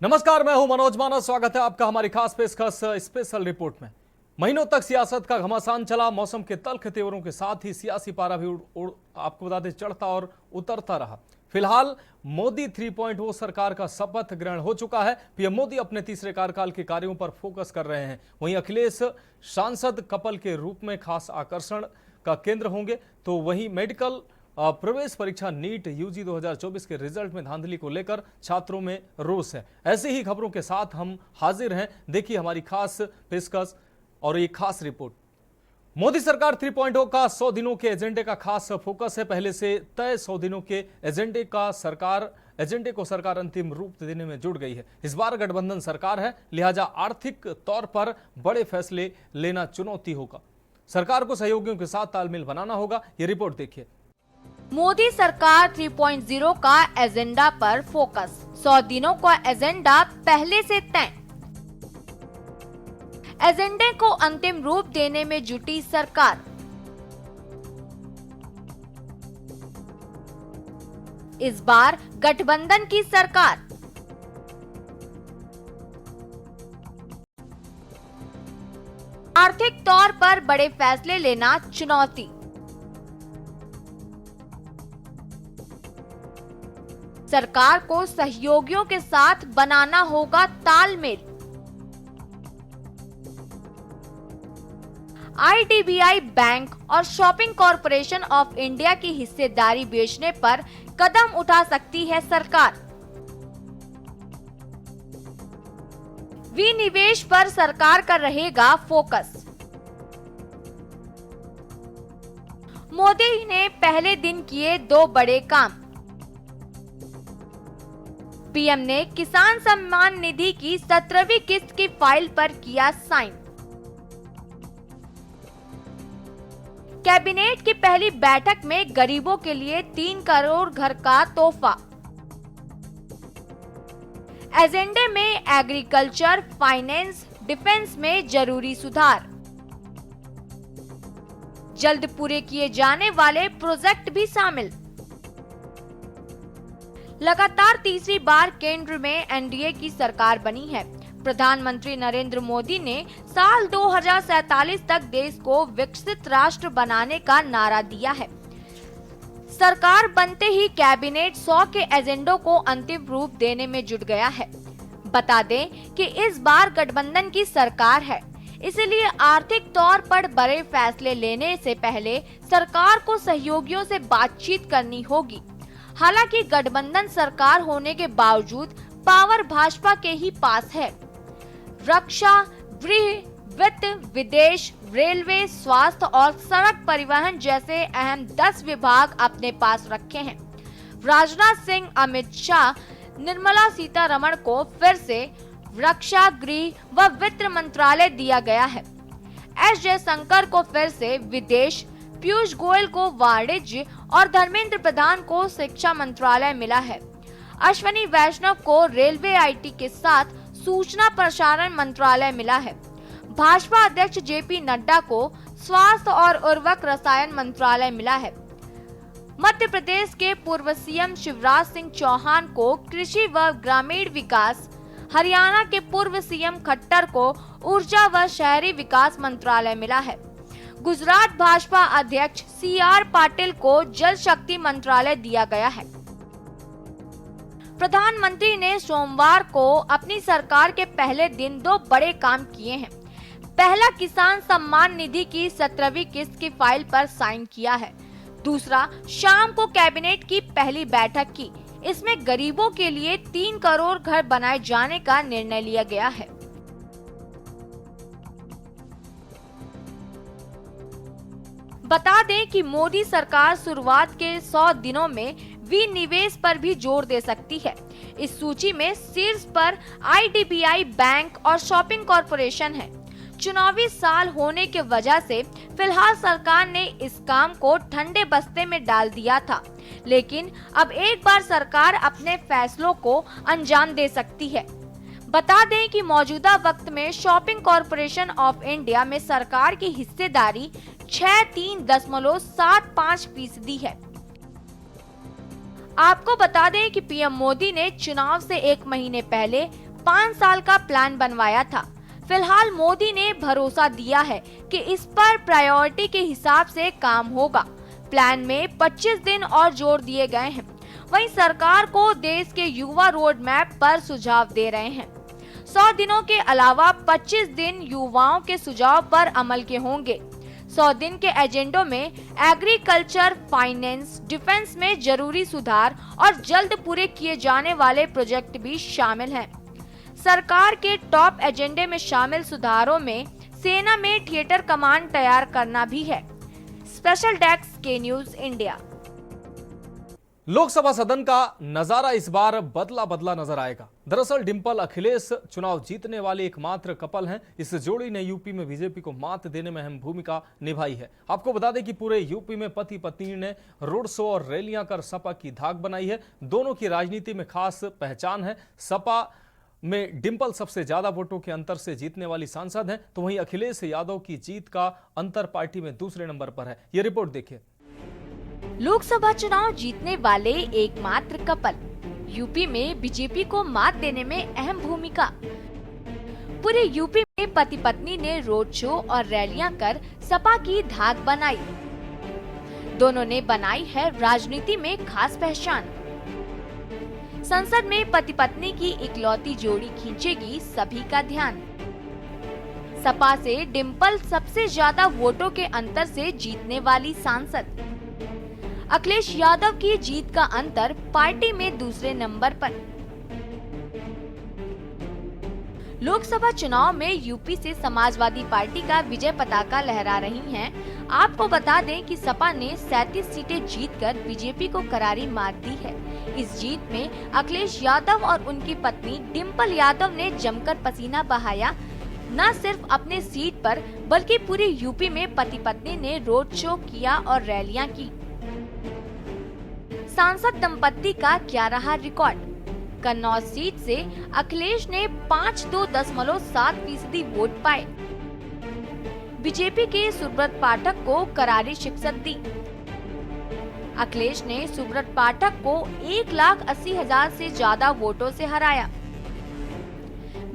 नमस्कार, मैं हूं मनोज मानस। स्वागत है आपका हमारी खास पेशकश स्पेशल रिपोर्ट में। महीनों तक सियासत का घमासान चला। मौसम के तल्ख तेवरों के साथ ही सियासी पारा भी आपको बता दें चढ़ता और उतरता रहा। फिलहाल मोदी 3.0 सरकार का शपथ ग्रहण हो चुका है। पीएम मोदी अपने तीसरे कार्यकाल के कार्यों पर फोकस कर रहे हैं। वहीं अखिलेश सांसद कपल के रूप में खास आकर्षण का केंद्र होंगे, तो वहीं मेडिकल प्रवेश परीक्षा नीट यूजी 2024 के रिजल्ट में धांधली को लेकर छात्रों में रोष है। ऐसी ही खबरों के साथ हम हाजिर हैं। देखिए हमारी खास पेशकश और एक खास रिपोर्ट। मोदी सरकार 3.0 का 100 दिनों के एजेंडे का खास फोकस है। पहले से तय 100 दिनों के एजेंडे को सरकार अंतिम रूप देने में जुट गई है। इस बार गठबंधन सरकार है, लिहाजा आर्थिक तौर पर बड़े फैसले लेना चुनौती होगा। सरकार को सहयोगियों के साथ तालमेल बनाना होगा। ये रिपोर्ट देखिए। मोदी सरकार 3.0 का एजेंडा पर फोकस। 100 दिनों का एजेंडा पहले से तय। एजेंडे को अंतिम रूप देने में जुटी सरकार। इस बार गठबंधन की सरकार। आर्थिक तौर पर बड़े फैसले लेना चुनौती। सरकार को सहयोगियों के साथ बनाना होगा तालमेल। आईडीबीआई बैंक और शॉपिंग कॉरपोरेशन ऑफ इंडिया की हिस्सेदारी बेचने पर कदम उठा सकती है सरकार। विनिवेश पर सरकार का रहेगा फोकस। मोदी ने पहले दिन किए 2 बड़े काम। पीएम ने किसान सम्मान निधि की 17वीं किस्त की फाइल पर किया साइन। कैबिनेट की पहली बैठक में गरीबों के लिए 3 करोड़ घर का तोहफा। एजेंडे में एग्रीकल्चर, फाइनेंस, डिफेंस में जरूरी सुधार। जल्द पूरे किए जाने वाले प्रोजेक्ट भी शामिल। लगातार तीसरी बार केंद्र में एनडीए की सरकार बनी है। प्रधानमंत्री नरेंद्र मोदी ने साल 2047 तक देश को विकसित राष्ट्र बनाने का नारा दिया है। सरकार बनते ही कैबिनेट 100 के एजेंडों को अंतिम रूप देने में जुट गया है। बता दें कि इस बार गठबंधन की सरकार है, इसलिए आर्थिक तौर पर बड़े फैसले लेने से पहले सरकार को सहयोगियों से बातचीत करनी होगी। हालांकि गठबंधन सरकार होने के बावजूद पावर भाजपा के ही पास है। रक्षा, गृह, वित्त, विदेश, रेलवे, स्वास्थ्य और सड़क परिवहन जैसे अहम 10 विभाग अपने पास रखे हैं। राजनाथ सिंह, अमित शाह, निर्मला सीतारमण को फिर से रक्षा, गृह व वित्त मंत्रालय दिया गया है। एस जयशंकर को फिर से विदेश, पीयूष गोयल को वाणिज्य और धर्मेंद्र प्रधान को शिक्षा मंत्रालय मिला है। अश्विनी वैष्णव को रेलवे, आईटी के साथ सूचना प्रसारण मंत्रालय मिला है। भाजपा अध्यक्ष जेपी नड्डा को स्वास्थ्य और उर्वरक रसायन मंत्रालय मिला है। मध्य प्रदेश के पूर्व सीएम शिवराज सिंह चौहान को कृषि व ग्रामीण विकास, हरियाणा के पूर्व सीएम खट्टर को ऊर्जा व शहरी विकास मंत्रालय मिला है। गुजरात भाजपा अध्यक्ष सीआर पाटिल को जल शक्ति मंत्रालय दिया गया है। प्रधानमंत्री ने सोमवार को अपनी सरकार के पहले दिन 2 बड़े काम किए हैं। पहला, किसान सम्मान निधि की 17वीं किस्त की फाइल पर साइन किया है। दूसरा, शाम को कैबिनेट की पहली बैठक की। इसमें गरीबों के लिए 3 करोड़ घर बनाए जाने का निर्णय लिया गया है। बता दें कि मोदी सरकार शुरुआत के 100 दिनों में विनिवेश पर भी जोर दे सकती है। इस सूची में शीर्ष पर आईडीबीआई बैंक और शॉपिंग कॉरपोरेशन है। चुनावी साल होने की वजह से फिलहाल सरकार ने इस काम को ठंडे बस्ते में डाल दिया था, लेकिन अब एक बार सरकार अपने फैसलों को अंजाम दे सकती है। बता दें कि मौजूदा वक्त में शॉपिंग कॉरपोरेशन ऑफ इंडिया में सरकार की हिस्सेदारी 63.75% है। आपको बता दें कि पीएम मोदी ने चुनाव से 1 महीने पहले 5 साल का प्लान बनवाया था। फिलहाल मोदी ने भरोसा दिया है कि इस पर प्रायोरिटी के हिसाब से काम होगा। प्लान में 25 दिन और जोड़ दिए गए हैं। वहीं सरकार को देश के युवा रोड मैप पर सुझाव दे रहे हैं। 100 दिनों के अलावा 25 दिन युवाओं के सुझाव पर अमल के होंगे। 100 दिन के एजेंडों में एग्रीकल्चर, फाइनेंस, डिफेंस में जरूरी सुधार और जल्द पूरे किए जाने वाले प्रोजेक्ट भी शामिल हैं। सरकार के टॉप एजेंडे में शामिल सुधारों में सेना में थिएटर कमांड तैयार करना भी है। स्पेशल डेस्क के न्यूज इंडिया। लोकसभा सदन का नजारा इस बार बदला नजर आएगा। दरअसल डिंपल अखिलेश चुनाव जीतने वाले एकमात्र कपल हैं। इस जोड़ी ने यूपी में बीजेपी को मात देने में अहम भूमिका निभाई है। आपको बता दें कि पूरे यूपी में पति पत्नी ने रोड शो और रैलियां कर सपा की धाक बनाई है। दोनों की राजनीति में खास पहचान है। सपा में डिंपल सबसे ज्यादा वोटों के अंतर से जीतने वाली सांसद हैं, तो वहीं अखिलेश यादव की जीत का अंतर पार्टी में दूसरे नंबर पर है। ये रिपोर्ट देखिए। लोकसभा चुनाव जीतने वाले एकमात्र कपल, यूपी में बीजेपी को मात देने में अहम भूमिका। पूरे यूपी में पति पत्नी ने रोड शो और रैलियां कर सपा की धाक बनाई। दोनों ने बनाई है राजनीति में खास पहचान। संसद में पति पत्नी की इकलौती जोड़ी खींचेगी सभी का ध्यान। सपा से डिंपल सबसे ज्यादा वोटों के अंतर से जीतने वाली सांसद। अखिलेश यादव की जीत का अंतर पार्टी में दूसरे नंबर पर। लोकसभा चुनाव में यूपी से समाजवादी पार्टी का विजय पताका लहरा रही हैं। आपको बता दें कि सपा ने 37 सीटें जीतकर बीजेपी को करारी मात दी है। इस जीत में अखिलेश यादव और उनकी पत्नी डिंपल यादव ने जमकर पसीना बहाया। न सिर्फ अपने सीट पर बल्कि पूरे यूपी में पति पत्नी ने रोड शो किया और रैलियां की। सांसद दंपत्ति का क्या रहा रिकॉर्ड? कन्नौज सीट से अखिलेश ने 52.7% वोट पाए। बीजेपी के सुब्रत पाठक को करारी शिकस्त दी। अखिलेश ने सुब्रत पाठक को 1,80,000 से ज्यादा वोटों से हराया।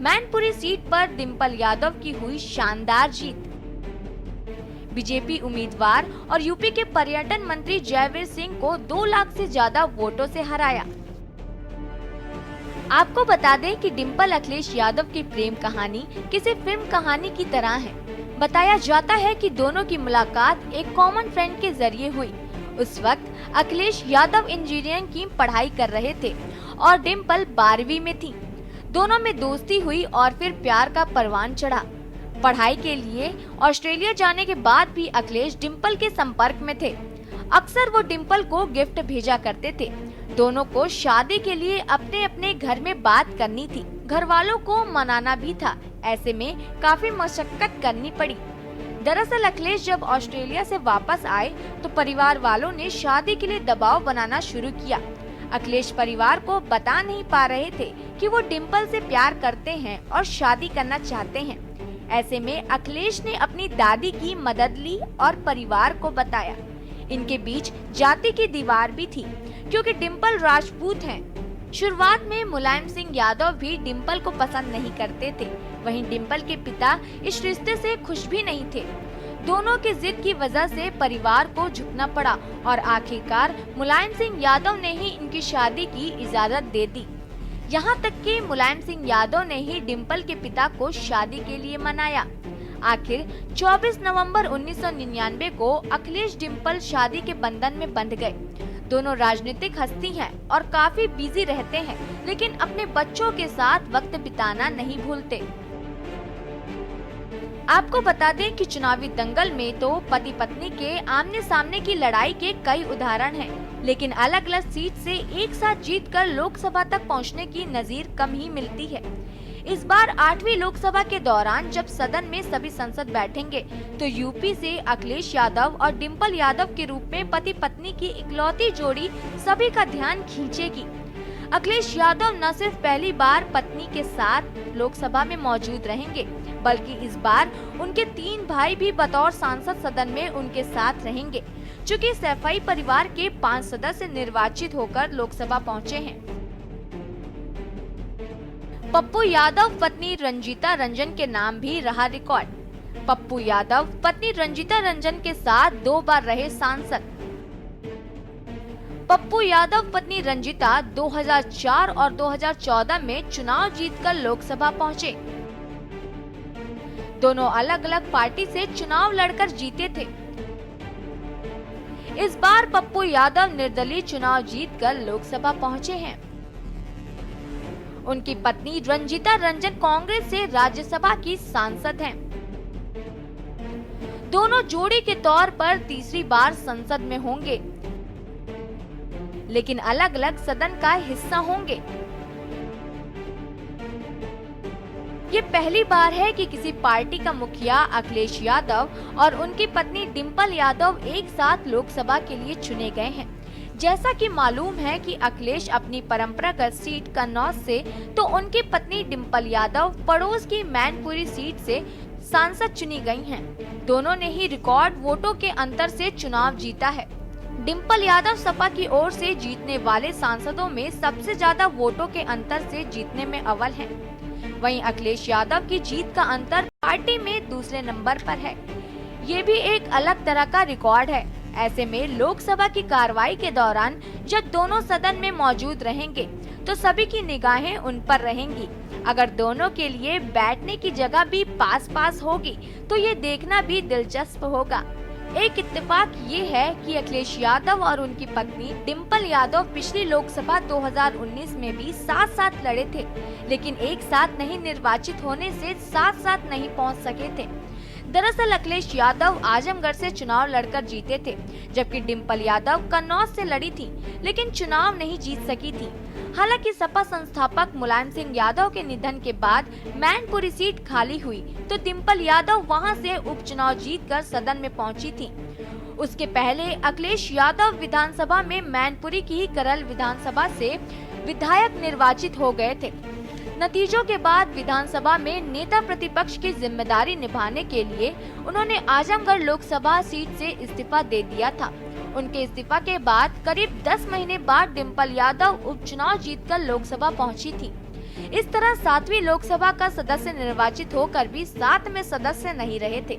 मैनपुरी सीट पर डिंपल यादव की हुई शानदार जीत। बीजेपी उम्मीदवार और यूपी के पर्यटन मंत्री जयवीर सिंह को 2 लाख से ज्यादा वोटों से हराया। आपको बता दें कि डिंपल अखिलेश यादव की प्रेम कहानी किसी फिल्म कहानी की तरह है। बताया जाता है कि दोनों की मुलाकात एक कॉमन फ्रेंड के जरिए हुई। उस वक्त अखिलेश यादव इंजीनियरिंग की पढ़ाई कर रहे थे और डिंपल 12वीं में थी। दोनों में दोस्ती हुई और फिर प्यार का परवान चढ़ा। पढ़ाई के लिए ऑस्ट्रेलिया जाने के बाद भी अखिलेश डिंपल के संपर्क में थे। अक्सर वो डिंपल को गिफ्ट भेजा करते थे। दोनों को शादी के लिए अपने अपने घर में बात करनी थी। घर वालों को मनाना भी था। ऐसे में काफी मशक्कत करनी पड़ी। दरअसल अखिलेश जब ऑस्ट्रेलिया से वापस आए तो परिवार वालों ने शादी के लिए दबाव बनाना शुरू किया। अखिलेश परिवार को बता नहीं पा रहे थे कि वो डिंपल से प्यार करते हैं और शादी करना चाहते हैं। ऐसे में अखिलेश ने अपनी दादी की मदद ली और परिवार को बताया। इनके बीच जाति की दीवार भी थी क्योंकि डिंपल राजपूत हैं। शुरुआत में मुलायम सिंह यादव भी डिंपल को पसंद नहीं करते थे। वहीं डिंपल के पिता इस रिश्ते से खुश भी नहीं थे। दोनों की जिद की वजह से परिवार को झुकना पड़ा और आखिरकार मुलायम सिंह यादव ने ही इनकी शादी की इजाजत दे दी। यहाँ तक कि मुलायम सिंह यादव ने ही डिंपल के पिता को शादी के लिए मनाया। आखिर 24 नवंबर 1999 को अखिलेश डिंपल शादी के बंधन में बंध गए। दोनों राजनीतिक हस्ती हैं और काफी बिजी रहते हैं, लेकिन अपने बच्चों के साथ वक्त बिताना नहीं भूलते। आपको बता दें कि चुनावी दंगल में तो पति पत्नी के आमने सामने की लड़ाई के कई उदाहरण हैं, लेकिन अलग अलग सीट से एक साथ जीतकर लोकसभा तक पहुंचने की नजीर कम ही मिलती है। इस बार 8वीं लोकसभा के दौरान जब सदन में सभी सांसद बैठेंगे तो यूपी से अखिलेश यादव और डिंपल यादव के रूप में पति पत्नी की इकलौती जोड़ी सभी का ध्यान खींचेगी। अखिलेश यादव न सिर्फ पहली बार पत्नी के साथ लोकसभा में मौजूद रहेंगे, बल्कि इस बार उनके 3 भाई भी बतौर सांसद सदन में उनके साथ रहेंगे। चूँकि सैफई परिवार के 5 सदस्य निर्वाचित होकर लोकसभा पहुँचे हैं। पप्पू यादव पत्नी रंजीता रंजन के नाम भी रहा रिकॉर्ड। पप्पू यादव पत्नी रंजीता रंजन के साथ 2 बार रहे सांसद। पप्पू यादव पत्नी रंजीता 2004 और 2014 में चुनाव जीतकर लोकसभा पहुंचे। दोनों अलग अलग पार्टी से चुनाव लड़कर जीते थे। इस बार पप्पू यादव निर्दलीय चुनाव जीतकर लोकसभा पहुंचे हैं। उनकी पत्नी रंजीता रंजन कांग्रेस से राज्यसभा की सांसद हैं। दोनों जोड़ी के तौर पर तीसरी बार संसद में होंगे, लेकिन अलग अलग सदन का हिस्सा होंगे। ये पहली बार है कि किसी पार्टी का मुखिया अखिलेश यादव और उनकी पत्नी डिंपल यादव एक साथ लोकसभा के लिए चुने गए हैं। जैसा कि मालूम है कि अखिलेश अपनी परंपरागत सीट कन्नौज से तो उनकी पत्नी डिंपल यादव पड़ोस की मैनपुरी सीट से सांसद चुनी गई हैं। दोनों ने ही रिकॉर्ड वोटों के अंतर से चुनाव जीता है। डिंपल यादव सपा की ओर से जीतने वाले सांसदों में सबसे ज्यादा वोटों के अंतर से जीतने में अव्वल हैं। वहीं अखिलेश यादव की जीत का अंतर पार्टी में दूसरे नंबर पर है। ये भी एक अलग तरह का रिकॉर्ड है। ऐसे में लोकसभा की कार्रवाई के दौरान जब दोनों सदन में मौजूद रहेंगे तो सभी की निगाहें उन पर रहेंगी। अगर दोनों के लिए बैठने की जगह भी पास पास होगी तो ये देखना भी दिलचस्प होगा। एक इत्तेफाक ये है कि अखिलेश यादव और उनकी पत्नी डिंपल यादव पिछली लोकसभा 2019 में भी साथ साथ लड़े थे, लेकिन एक साथ नहीं निर्वाचित होने से साथ साथ नहीं पहुंच सके थे। दरअसल अखिलेश यादव आजमगढ़ से चुनाव लड़कर जीते थे, जबकि डिंपल यादव कन्नौज से लड़ी थी, लेकिन चुनाव नहीं जीत सकी थी। हालांकि सपा संस्थापक मुलायम सिंह यादव के निधन के बाद मैनपुरी सीट खाली हुई तो डिंपल यादव वहां से उपचुनाव जीतकर सदन में पहुंची थी। उसके पहले अखिलेश यादव विधानसभा में मैनपुरी की ही करल विधानसभा से विधायक निर्वाचित हो गए थे। नतीजों के बाद विधानसभा में नेता प्रतिपक्ष की जिम्मेदारी निभाने के लिए उन्होंने आजमगढ़ लोकसभा सीट से इस्तीफा दे दिया था। उनके इस्तीफा के बाद करीब 10 महीने बाद डिंपल यादव उपचुनाव जीतकर लोकसभा पहुंची थी। इस तरह 7वीं लोकसभा का सदस्य निर्वाचित होकर भी 7 में सदस्य नहीं रहे थे।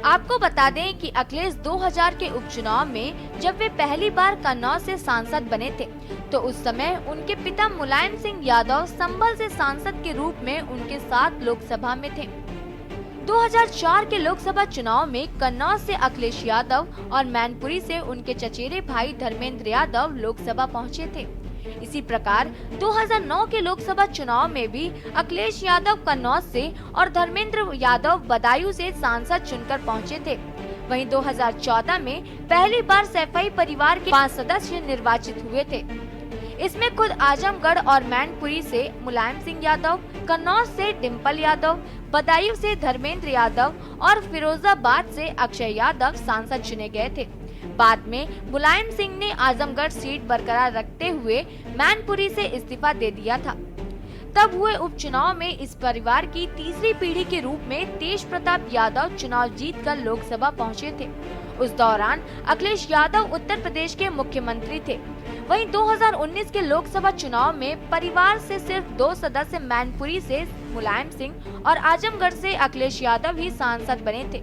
आपको बता दें कि अखिलेश 2000 के उपचुनाव में जब वे पहली बार कन्नौज से सांसद बने थे तो उस समय उनके पिता मुलायम सिंह यादव संभल से सांसद के रूप में उनके साथ लोकसभा में थे। 2004 के लोकसभा चुनाव में कन्नौज से अखिलेश यादव और मैनपुरी से उनके चचेरे भाई धर्मेंद्र यादव लोकसभा पहुंचे थे। इसी प्रकार 2009 के लोकसभा चुनाव में भी अखिलेश यादव कन्नौज से और धर्मेंद्र यादव बदायूं से सांसद चुनकर पहुंचे थे। वहीं 2014 में पहली बार सैफई परिवार के 5 सदस्य निर्वाचित हुए थे। इसमें खुद आजमगढ़ और मैनपुरी से मुलायम सिंह यादव, कन्नौज से डिंपल यादव, बदायूं से धर्मेंद्र यादव और फिरोजाबाद से अक्षय यादव सांसद चुने गए थे। बाद में मुलायम सिंह ने आजमगढ़ सीट बरकरार रखते हुए मैनपुरी से इस्तीफा दे दिया था। तब हुए उपचुनाव में इस परिवार की तीसरी पीढ़ी के रूप में तेज प्रताप यादव चुनाव जीतकर लोकसभा पहुंचे थे। उस दौरान अखिलेश यादव उत्तर प्रदेश के मुख्यमंत्री थे। वहीं 2019 के लोकसभा चुनाव में परिवार से सिर्फ 2 सदस्य मैनपुरी से मुलायम सिंह और आजमगढ़ से अखिलेश यादव ही सांसद बने थे।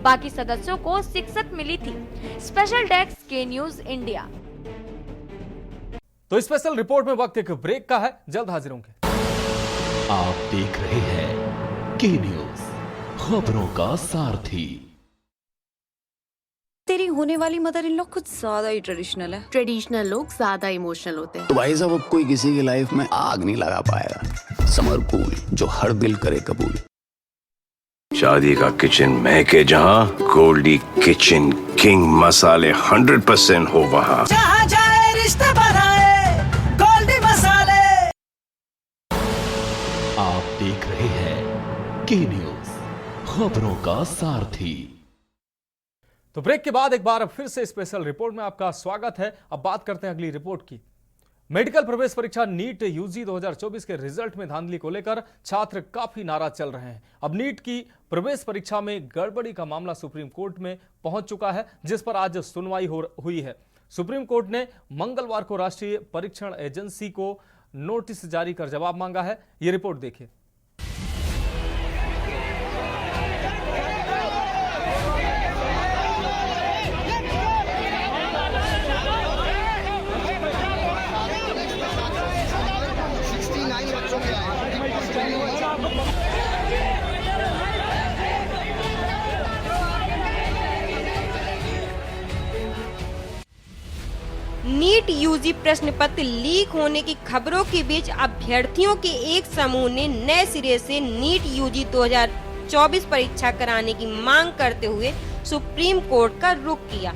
बाकी सदस्यों को शिक्षक मिली थी। स्पेशल डेस्क के न्यूज इंडिया। तो स्पेशल रिपोर्ट में वक्त एक ब्रेक का है, जल्द हाजिर होंगे। आप देख रहे हैं के न्यूज, खबरों का सारथी। तेरी होने वाली मदर इन लॉ कुछ ज्यादा ही ट्रेडिशनल है। ट्रेडिशनल लोग ज्यादा इमोशनल होते हैं। तो भाई साहब अब कोई किसी की लाइफ में आग नहीं लगा पाएगा। समर कूल जो हर दिल करे कबूल। शादी का किचन महके जहाँ, गोल्डी किचन किंग मसाले 100% हो वहाँ। जहाँ जाए रिश्ते बनाए गोल्डी मसाले। आप देख रहे हैं के न्यूज, खबरों का सारथी। तो ब्रेक के बाद एक बार फिर से स्पेशल रिपोर्ट में आपका स्वागत है। अब बात करते हैं अगली रिपोर्ट की। मेडिकल प्रवेश परीक्षा नीट यूजी 2024 के रिजल्ट में धांधली को लेकर छात्र काफी नाराज चल रहे हैं। अब नीट की प्रवेश परीक्षा में गड़बड़ी का मामला सुप्रीम कोर्ट में पहुंच चुका है, जिस पर आज सुनवाई हुई है। सुप्रीम कोर्ट ने मंगलवार को राष्ट्रीय परीक्षण एजेंसी को नोटिस जारी कर जवाब मांगा है। ये रिपोर्ट देखिए। नीट यूजी प्रश्न पत्र लीक होने की खबरों के बीच अभ्यर्थियों के एक समूह ने नए सिरे से नीट यूजी 2024 परीक्षा कराने की मांग करते हुए सुप्रीम कोर्ट का रुख किया।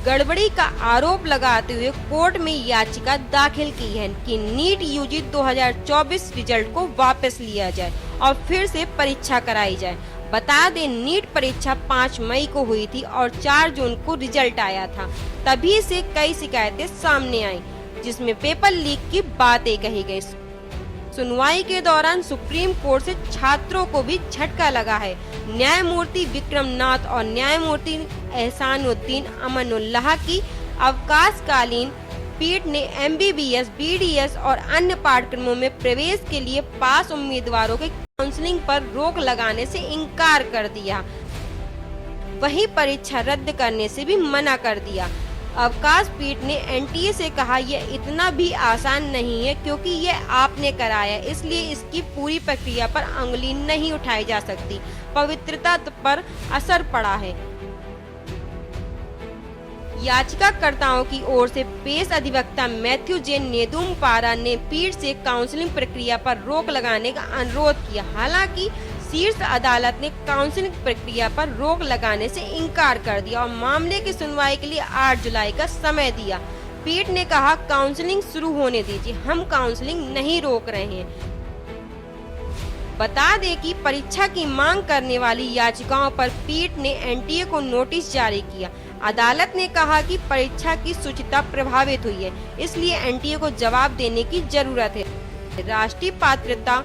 गड़बड़ी का आरोप लगाते हुए कोर्ट में याचिका दाखिल की है कि नीट यूजी 2024 रिजल्ट को वापस लिया जाए और फिर से परीक्षा कराई जाए। बता दें, नीट परीक्षा 5 मई को हुई थी और 4 जून को रिजल्ट आया था। तभी से कई शिकायतें सामने आई, जिसमें पेपर लीक की बातें कही गई। सुनवाई के दौरान सुप्रीम कोर्ट से छात्रों को भी झटका लगा है। न्यायमूर्ति विक्रम नाथ और न्यायमूर्ति एहसानुद्दीन अमनुल्लाह की अवकाशकालीन पीठ ने MBBS, BDS और अन्य पाठ्यक्रमों में प्रवेश के लिए पास उम्मीदवारों के काउंसलिंग पर रोक लगाने से इनकार कर दिया। वहीं परीक्षा रद्द करने से भी मना कर दिया। अवकाश पीठ ने NTA से कहा, यह इतना भी आसान नहीं है क्योंकि यह आपने कराया, इसलिए इसकी पूरी प्रक्रिया पर उंगली नहीं उठाई जा सकती। पवित्रता पर असर पड़ा है। याचिकाकर्ताओं की ओर से पेश अधिवक्ता मैथ्यू जे नेदुमपारा ने पीठ से काउंसलिंग प्रक्रिया पर रोक लगाने का अनुरोध किया। हालांकि शीर्ष अदालत ने काउंसलिंग प्रक्रिया पर रोक लगाने से इनकार कर दिया और मामले की सुनवाई के लिए 8 जुलाई का समय दिया। पीठ ने कहा, काउंसलिंग शुरू होने दीजिए, हम काउंसलिंग नहीं रोक रहे हैं। बता दें कि परीक्षा की मांग करने वाली याचिकाओं पर पीठ ने NTA को नोटिस जारी किया। अदालत ने कहा कि परीक्षा की शुचिता प्रभावित हुई है, इसलिए NTA को जवाब देने की जरूरत है। राष्ट्रीय पात्रता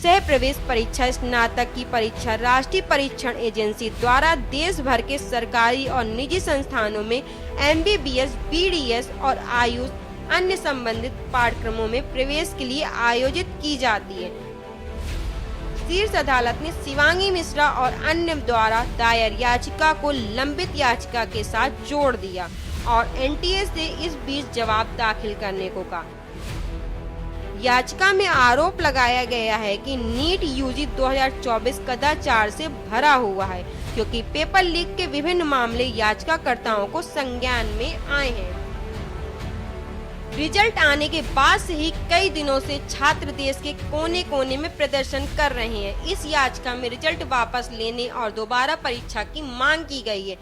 सह प्रवेश परीक्षा स्नातक की परीक्षा राष्ट्रीय परीक्षण एजेंसी द्वारा देश भर के सरकारी और निजी संस्थानों में MBBS, BDS और आयुष अन्य संबंधित पाठ्यक्रमों में प्रवेश के लिए आयोजित की जाती है। शीर्ष अदालत ने शिवांगी मिश्रा और अन्य द्वारा दायर याचिका को लंबित याचिका के साथ जोड़ दिया और NTA से इस बीच जवाब दाखिल करने को कहा। याचिका में आरोप लगाया गया है कि नीट यूजी 2024 कदाचार से भरा हुआ है, क्योंकि पेपर लीक के विभिन्न मामले याचिकाकर्ताओं को संज्ञान में आए हैं। रिजल्ट आने के बाद से ही कई दिनों से छात्र देश के कोने कोने में प्रदर्शन कर रहे हैं। इस याचिका में रिजल्ट वापस लेने और दोबारा परीक्षा की मांग की गई है।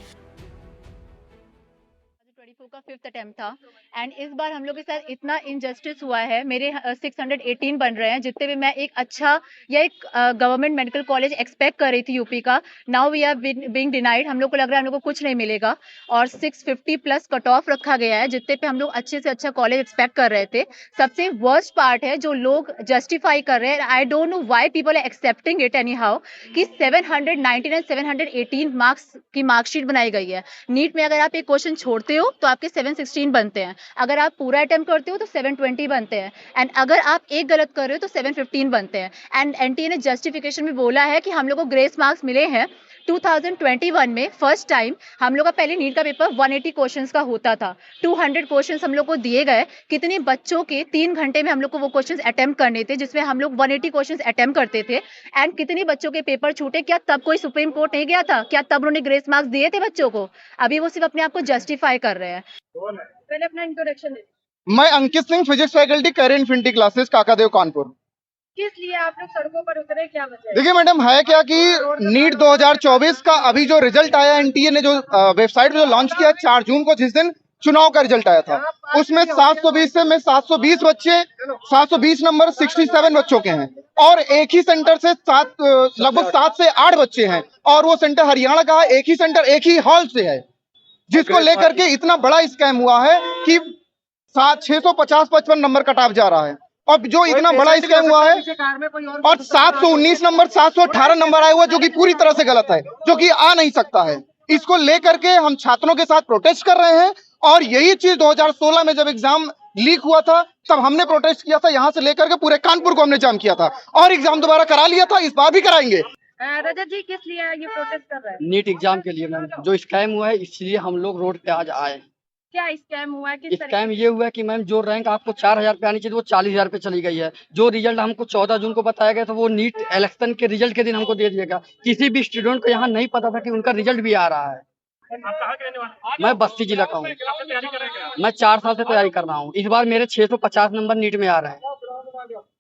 24 का 5th अटेम्प्ट था एंड इस बार हम लोग के साथ इतना इनजस्टिस हुआ है। मेरे 618 बन रहे हैं, जितने भी मैं एक अच्छा या एक गवर्नमेंट मेडिकल कॉलेज एक्सपेक्ट कर रही थी यूपी का। Now we are being denied. हम लोग को लग रहा है हम लोग को कुछ नहीं मिलेगा और 650 प्लस कट ऑफ रखा गया है, जितने पे हम लोग अच्छे से अच्छा कॉलेज एक्सपेक्ट कर रहे थे। सबसे वर्स्ट पार्ट है जो लोग जस्टिफाई कर रहे हैं, I don't know why people are accepting it anyhow, कि 719 718 मार्क्स की मार्कशीट बनाई गई है। नीट में अगर आप एक क्वेश्चन छोड़ते हो तो आपके 716 बनते हैं, अगर आप पूरा अटेम्प्ट करते हो तो 720 बनते हैं, एंड अगर आप एक गलत कर रहे हो तो 715 बनते हैं। एंड NTA ने जस्टिफिकेशन में बोला है कि हम लोग को ग्रेस मार्क्स मिले हैं 2021 में फर्स्ट टाइम। हम लोग का पहले नीट का पेपर 180 क्वेश्चंस का होता था, 200 क्वेश्चंस हम लोग को दिए गए। कितने बच्चों के 3 घंटे में हम लोग को वो क्वेश्चंस अटेम्प्ट करने थे, जिसमें हम लोग 180 क्वेश्चंस अटेम्प्ट करते थे। एंड कितने बच्चों के पेपर छूटे? क्या तब कोई सुप्रीम कोर्ट नहीं गया था? क्या तब उन्होंने ग्रेस मार्क्स दिए थे बच्चों को? अभी वो सिर्फ अपने आप को जस्टिफाई कर रहे हैं। पहले अपना इंट्रोडक्शन दे। मैं Ankit Singh, physics faculty, current infinity classes, Kakadev, Kanpur. किस लिए आप लोग सड़कों पर उतरे, क्या वजह? देखिए मैडम, है क्या कि नीट 2024 का अभी जो रिजल्ट आया, NTA ने जो वेबसाइट पे जो लॉन्च किया 4 जून को, जिस दिन चुनाव का रिजल्ट आया था, उसमें 720 से में 720 बच्चे, 720 नंबर 67 बच्चों के हैं और एक ही सेंटर से लगभग 7 से 8 बच्चे हैं और वो सेंटर हरियाणा का है। एक ही सेंटर एक ही हॉल से है, जिसको लेकर के इतना बड़ा स्कैम हुआ है कि 650-55 नंबर कट ऑफ जा रहा है। और जो इतना बड़ा स्कैम हुआ है और 719 नंबर 718 नंबर आया हुआ, जो कि पूरी तरह से गलत है, जो कि आ नहीं सकता है। इसको लेकर के हम छात्रों के साथ प्रोटेस्ट कर रहे हैं और यही चीज 2016 में जब एग्जाम लीक हुआ था तब हमने प्रोटेस्ट किया था, यहाँ से लेकर के पूरे कानपुर को हमने जाम किया था और एग्जाम दोबारा करा लिया था, इस बार भी कराएंगे। रजत जी किस लिए ये प्रोटेस्ट कर रहे हैं? नीट एग्जाम के लिए मैम, जो स्कैम हुआ है इसलिए हम लोग रोड पे आज आए। क्या स्कैम हुआ है? किस स्कैम ये हुआ है कि मैम जो रैंक आपको 4000 पे आनी चाहिए वो 40,000 पे चली गई है। जो रिजल्ट हमको 14 जून को बताया गया था वो नीट इलेक्शन के रिजल्ट के दिन हमको दे दिया गया। किसी भी स्टूडेंट को यहाँ नहीं पता था कि उनका रिजल्ट भी आ रहा है। मैं बस्ती जिला का हूँ। मैं 4 साल से तैयारी कर रहा हूँ। इस बार मेरे 650 नंबर नीट में आ रहे हैं।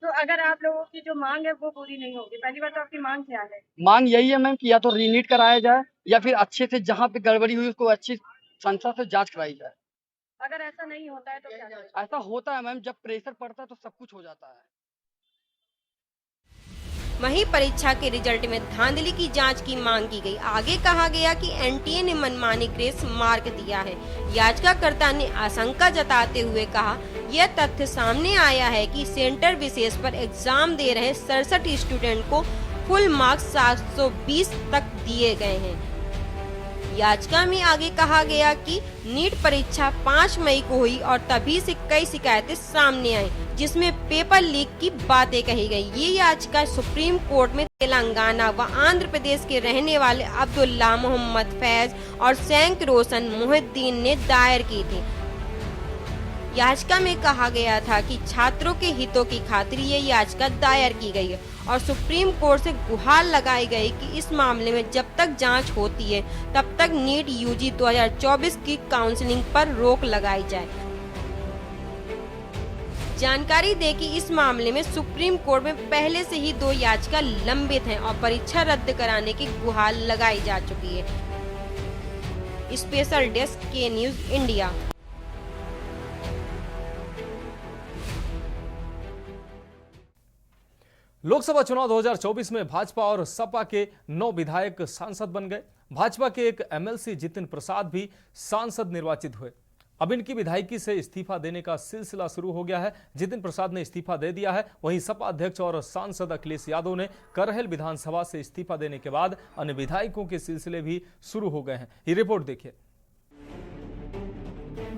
तो अगर आप लोगों की जो मांग है वो पूरी नहीं होगी, पहली बात तो आपकी मांग क्या है? मांग यही है मैम कि या तो रीनीट कराया जाए या फिर अच्छे से जहाँ पे गड़बड़ी हुई उसको अच्छी संस्था से जांच कराई जाए। अगर ऐसा नहीं होता है तो क्या होगा? ऐसा होता है मैम, जब प्रेशर पड़ता है तो सब कुछ हो जाता है। वहीं परीक्षा के रिजल्ट में धांधली की जांच की मांग की गई। आगे कहा गया कि एनटीए ने मनमानी ग्रेस मार्क दिया है। याचिकाकर्ता ने आशंका जताते हुए कहा, यह तथ्य सामने आया है कि सेंटर विशेष पर एग्जाम दे रहे 67 स्टूडेंट को फुल मार्क्स 720 तक दिए गए हैं। याचिका में आगे कहा गया कि नीट परीक्षा 5 मई को हुई और तभी से कई शिकायतें सामने आई, जिसमें पेपर लीक की बातें कही गई। ये याचिका सुप्रीम कोर्ट में तेलंगाना व आंध्र प्रदेश के रहने वाले अब्दुल्ला, मोहम्मद फैज और सैंक रोशन मुहिद्दीन ने दायर की थी। याचिका में कहा गया था कि छात्रों के हितों की खातिर ये याचिका दायर की गई है और सुप्रीम कोर्ट से गुहार लगाई गई कि इस मामले में जब तक जांच होती है तब तक नीट यूजी 2024 की काउंसलिंग पर रोक लगाई जाए। जानकारी दे कि इस मामले में सुप्रीम कोर्ट में पहले से ही 2 याचिका लंबित हैं और परीक्षा रद्द कराने की गुहार लगाई जा चुकी है। स्पेशल डेस्क के न्यूज इंडिया। लोकसभा चुनाव 2024 में भाजपा और सपा के 9 विधायक सांसद बन गए। भाजपा के एक एमएलसी जितिन प्रसाद भी सांसद निर्वाचित हुए। अब इनकी विधायकी से इस्तीफा देने का सिलसिला शुरू हो गया है। जितिन प्रसाद ने इस्तीफा दे दिया है। वहीं सपा अध्यक्ष और सांसद अखिलेश यादव ने करहल विधानसभा से इस्तीफा देने के बाद अन्य विधायकों के सिलसिले भी शुरू हो गए हैं। ये रिपोर्ट देखिए।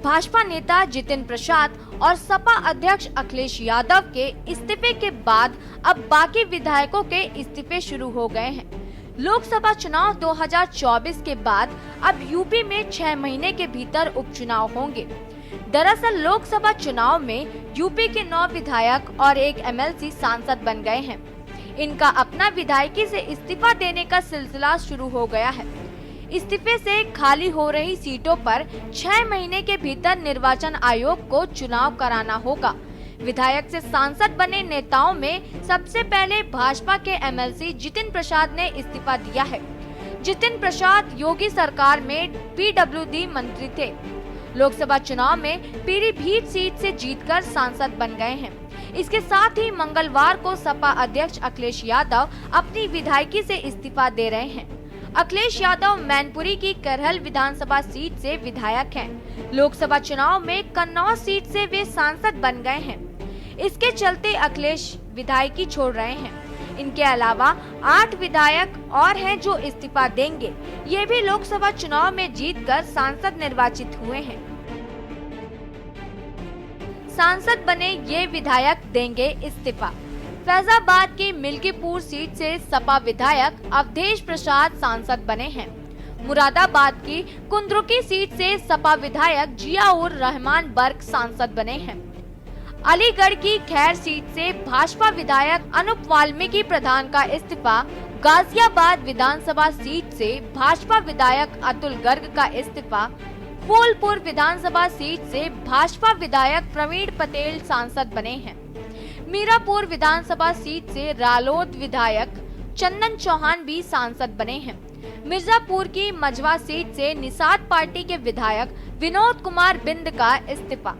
भाजपा नेता जितिन प्रसाद और सपा अध्यक्ष अखिलेश यादव के इस्तीफे के बाद अब बाकी विधायकों के इस्तीफे शुरू हो गए हैं। लोकसभा चुनाव 2024 के बाद अब यूपी में 6 महीने के भीतर उपचुनाव होंगे। दरअसल लोकसभा चुनाव में यूपी के 9 विधायक और एक एमएलसी सांसद बन गए हैं। इनका अपना विधायकी से इस्तीफा देने का सिलसिला शुरू हो गया है। इस्तीफे से खाली हो रही सीटों पर 6 महीने के भीतर निर्वाचन आयोग को चुनाव कराना होगा। विधायक से सांसद बने नेताओं में सबसे पहले भाजपा के एमएलसी जितिन प्रसाद ने इस्तीफा दिया है। जितिन प्रसाद योगी सरकार में पीडब्ल्यूडी मंत्री थे। लोकसभा चुनाव में पीलीभीत सीट से जीतकर सांसद बन गए हैं। इसके साथ ही मंगलवार को सपा अध्यक्ष अखिलेश यादव अपनी विधायकी से इस्तीफा दे रहे हैं। अखिलेश यादव मैनपुरी की करहल विधानसभा सीट से विधायक हैं। लोकसभा चुनाव में कन्नौज सीट से वे सांसद बन गए हैं। इसके चलते अखिलेश विधायकी छोड़ रहे हैं। इनके अलावा 8 विधायक और हैं जो इस्तीफा देंगे। ये भी लोकसभा चुनाव में जीतकर सांसद निर्वाचित हुए हैं। सांसद बने ये विधायक देंगे इस्तीफा। फैजाबाद की मिल्कीपुर सीट से सपा विधायक अवधेश प्रसाद सांसद बने हैं। मुरादाबाद की कुंद्रुकी सीट से सपा विधायक जियाउर रहमान बर्क सांसद बने हैं। अलीगढ़ की खैर सीट से भाजपा विधायक अनूप वाल्मीकि प्रधान का इस्तीफा। गाजियाबाद विधानसभा सीट से भाजपा विधायक अतुल गर्ग का इस्तीफा। फूलपुर विधानसभा सीट से भाजपा विधायक प्रवीण पटेल सांसद बने हैं। मीरापुर विधानसभा सीट से रालोद विधायक चंदन चौहान भी सांसद बने हैं। मिर्जापुर की मझवा सीट से निषाद पार्टी के विधायक विनोद कुमार बिंद का इस्तीफा।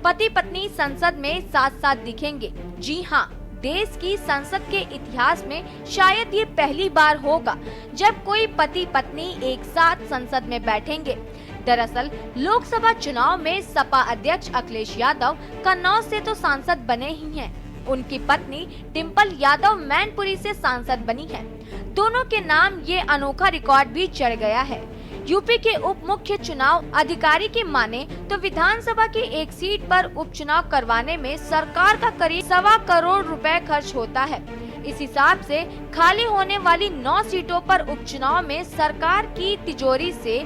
पति पत्नी संसद में साथ साथ दिखेंगे। जी हाँ, देश की संसद के इतिहास में शायद ये पहली बार होगा जब कोई पति पत्नी एक साथ संसद में बैठेंगे। दरअसल लोकसभा चुनाव में सपा अध्यक्ष अखिलेश यादव कन्नौज से तो सांसद बने ही हैं। उनकी पत्नी डिम्पल यादव मैनपुरी से सांसद बनी है। दोनों के नाम ये अनोखा रिकॉर्ड भी चढ़ गया है। यूपी के उप मुख्य चुनाव अधिकारी की माने तो विधानसभा की एक सीट पर उपचुनाव करवाने में सरकार का करीब 1.25 करोड़ रुपए खर्च होता है। इस हिसाब से खाली होने वाली 9 सीटों पर उपचुनाव में सरकार की तिजोरी से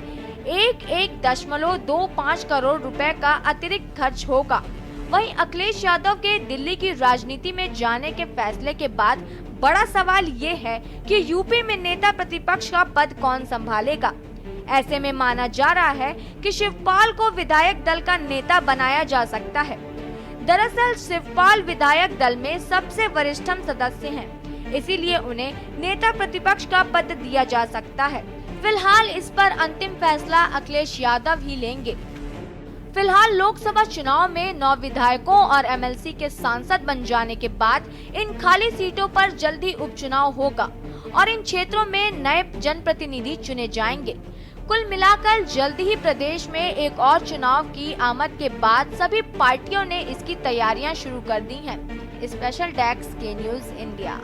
1.25 करोड़ रुपए का अतिरिक्त खर्च होगा। वहीं अखिलेश यादव के दिल्ली की राजनीति में जाने के फैसले के बाद बड़ा सवाल ये है कि यूपी में नेता प्रतिपक्ष का पद कौन संभालेगा। ऐसे में माना जा रहा है कि शिवपाल को विधायक दल का नेता बनाया जा सकता है। दरअसल शिवपाल विधायक दल में सबसे वरिष्ठतम सदस्य हैं, इसीलिए उन्हें नेता प्रतिपक्ष का पद दिया जा सकता है। फिलहाल इस पर अंतिम फैसला अखिलेश यादव ही लेंगे। फिलहाल लोकसभा चुनाव में 9 विधायकों और एमएलसी के सांसद बन जाने के बाद इन खाली सीटों पर जल्दी उपचुनाव होगा और इन क्षेत्रों में नए जनप्रतिनिधि चुने जाएंगे। कुल मिलाकर जल्द ही प्रदेश में एक और चुनाव की आमद के बाद सभी पार्टियों ने इसकी तैयारियां शुरू कर दी हैं। स्पेशल डेस्क के न्यूज इंडिया।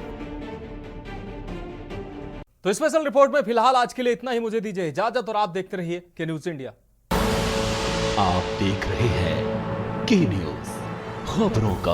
तो स्पेशल रिपोर्ट में फिलहाल आज के लिए इतना ही। मुझे दीजिए इजाजत और आप देखते रहिए के न्यूज इंडिया। आप देख रहे हैं के न्यूज, खबरों का